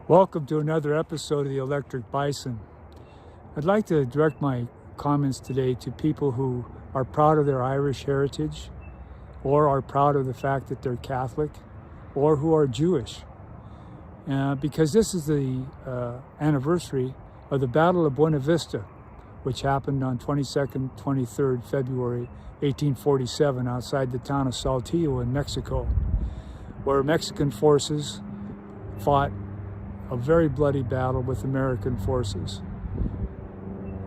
Welcome to another episode of the Electric Bison. I'd like to direct my comments today to people who are proud of their Irish heritage, or are proud of the fact that they're Catholic, or who are Jewish. Because this is the anniversary of the Battle of Buena Vista, which happened on 22nd, 23rd February 1847 outside the town of Saltillo in Mexico, where Mexican forces fought a very bloody battle with American forces.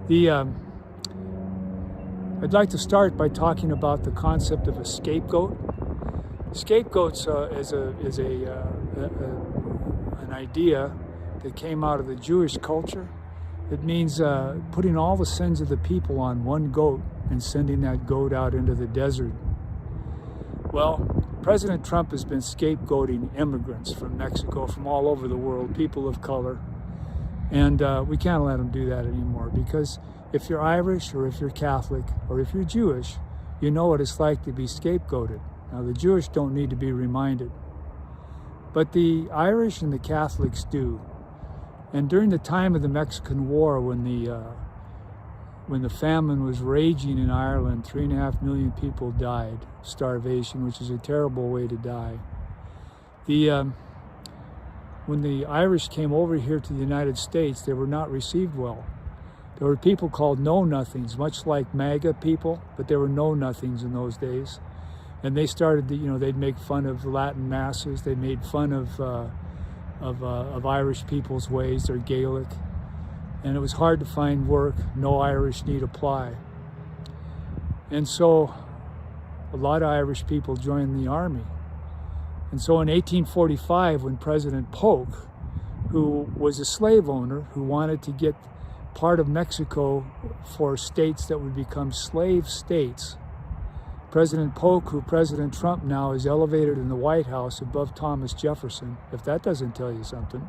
I'd like to start by talking about the concept of a scapegoat. Scapegoats is an idea that came out of the Jewish culture. It means putting all the sins of the people on one goat and sending that goat out into the desert. Well, President Trump has been scapegoating immigrants from Mexico, from all over the world, people of color. And we can't let him do that anymore, because if you're Irish, or if you're Catholic, or if you're Jewish, you know what it's like to be scapegoated. Now, the Jewish don't need to be reminded, but the Irish and the Catholics do. And during the time of the Mexican War, when the famine was raging in Ireland, 3.5 million people died, starvation, which is a terrible way to die. When the Irish came over here to the United States, they were not received well. There were people called know-nothings, much like MAGA people, but they were know-nothings in those days. And they started, they'd make fun of Latin masses. They made fun of Irish people's ways, their Gaelic. And it was hard to find work. No Irish need apply. And so a lot of Irish people joined the army. And so in 1845, when President Polk, who was a slave owner who wanted to get part of Mexico for states that would become slave states, President Polk, who President Trump now is elevated in the White House above Thomas Jefferson, if that doesn't tell you something,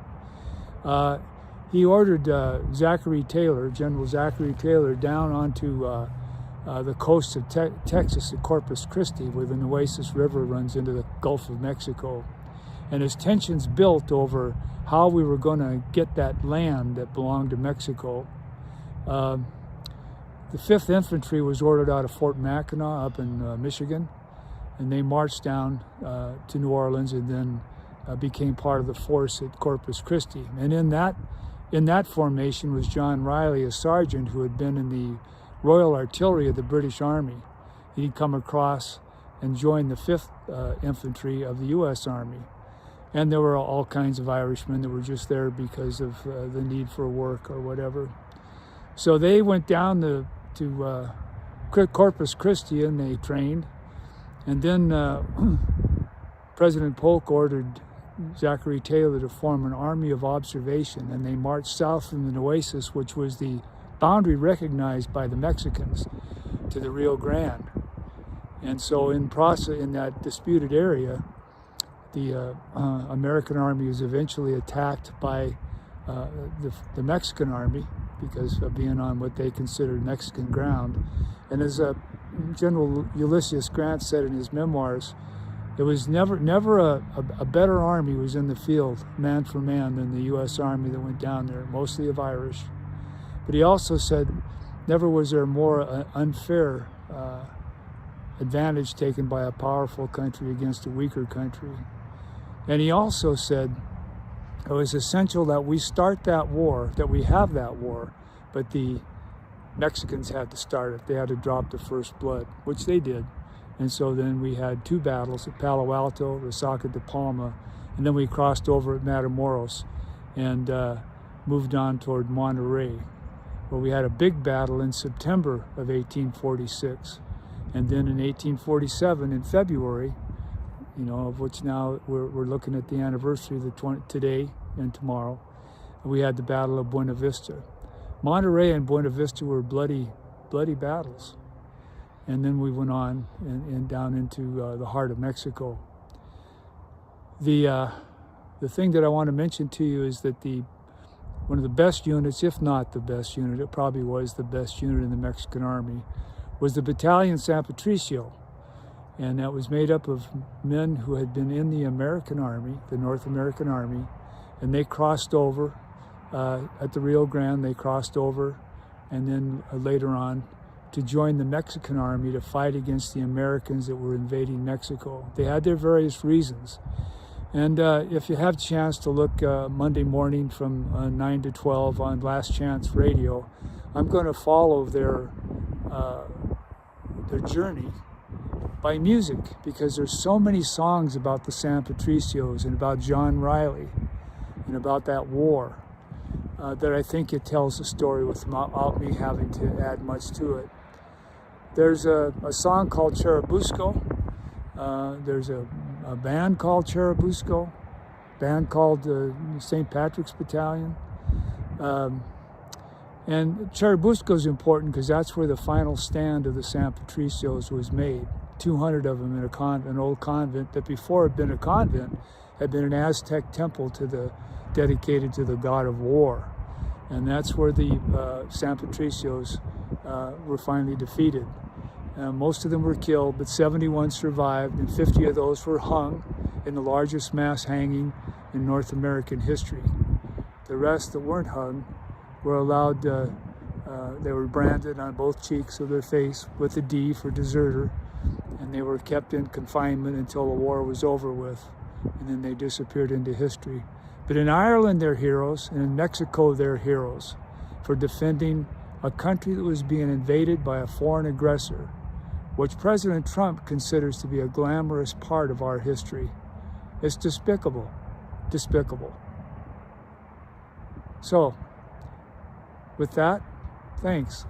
he ordered Zachary Taylor, General Zachary Taylor, down onto the coast of Texas at Corpus Christi, where the Nueces River runs into the Gulf of Mexico. And as tensions built over how we were going to get that land that belonged to Mexico, the 5th Infantry was ordered out of Fort Mackinac up in Michigan, and they marched down to New Orleans and then became part of the force at Corpus Christi. And in that formation was John Riley, a sergeant who had been in the Royal Artillery of the British Army. He'd come across and joined the 5th Infantry of the U.S. Army. And there were all kinds of Irishmen that were just there because of the need for work or whatever. So they went down to Corpus Christi and they trained. And then President Polk ordered Zachary Taylor to form an army of observation, and they marched south from the Nueces, which was the boundary recognized by the Mexicans, to the Rio Grande. And so in that disputed area, the American army was eventually attacked by the Mexican army because of being on what they considered Mexican ground. And as General Ulysses Grant said in his memoirs, there was never a better army was in the field, man for man, than the U.S. Army that went down there, mostly of Irish. But he also said, never was there more unfair advantage taken by a powerful country against a weaker country. And he also said it was essential that we start that war, that we have that war, but the Mexicans had to start it. They had to drop the first blood, which they did. And so then we had 2 battles at Palo Alto, Resaca de Palma, and then we crossed over at Matamoros and moved on toward Monterrey, where we had a big battle in September of 1846. And then in 1847, in February, of which now we're looking at the anniversary of today and tomorrow, we had the Battle of Buena Vista. Monterrey and Buena Vista were bloody battles. And then we went on and down into the heart of Mexico. The thing that I want to mention to you is that one of the best units, if not the best unit, it probably was the best unit in the Mexican army, was the Battalion San Patricio. And that was made up of men who had been in the American Army, the North American Army, and they crossed over at the Rio Grande. They crossed over, and then later on to join the Mexican army to fight against the Americans that were invading Mexico. They had their various reasons. And if you have a chance to look Monday morning from 9 to 12 on Last Chance Radio, I'm going to follow their journey by music, because there's so many songs about the San Patricios and about John Riley and about that war that I think it tells a story without me having to add much to it. There's a song called Churubusco. There's a band called Churubusco, band called St. Patrick's Battalion. And Churubusco is important because that's where the final stand of the San Patricios was made. 200 of them in an old convent that before had been a convent, had been an Aztec temple dedicated to the god of war. And that's where the San Patricios were finally defeated. Most of them were killed, but 71 survived, and 50 of those were hung in the largest mass hanging in North American history. The rest that weren't hung were allowed, they were branded on both cheeks of their face with a D for deserter, and they were kept in confinement until the war was over with, and then they disappeared into history. But in Ireland, they're heroes, and in Mexico, they're heroes for defending a country that was being invaded by a foreign aggressor, which President Trump considers to be a glamorous part of our history. It's despicable, despicable. So, with that, thanks.